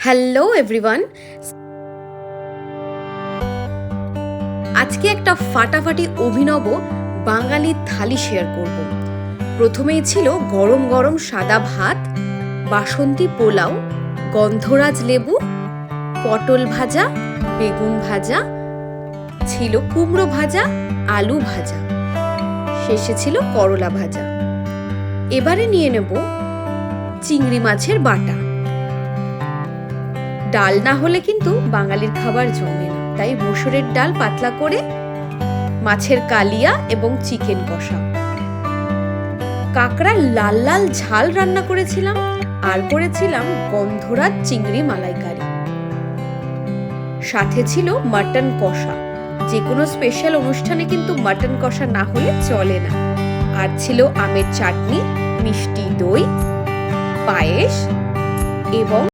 Hello everyone, আজকে একটা ফাটাফাটি অভিনব বাঙালি থালি শেয়ার করব। প্রথমেই ছিল গরম গরম সাদা ভাত, বাসন্তী পোলাও, গন্ধরাজ লেবু, পটল ভাজা, বেগুন ভাজা, ছিল কুমড়ো ভাজা, আলু ভাজা, শেষে ছিল করলা ভাজা। এবারে নিয়ে নেব চিংড়ি মাছের বাটা। ডাল না হলে কিন্তু বাঙালির খাবার জমে না, তাই মসুরের ডাল পাতলা করে, মাছের কালিয়া এবং চিকেন কষা, কাঁকড়ার লাল লাল ঝাল রান্না করেছিলাম, আর করেছিলাম গন্ধরাজ চিংড়ি মালাইকারি। সাথে ছিল মাটন কষা। যে কোনো স্পেশাল অনুষ্ঠানে কিন্তু মাটন কষা না হলে চলে না। আর ছিল আমের চাটনি, মিষ্টি দই, পায়েস এবং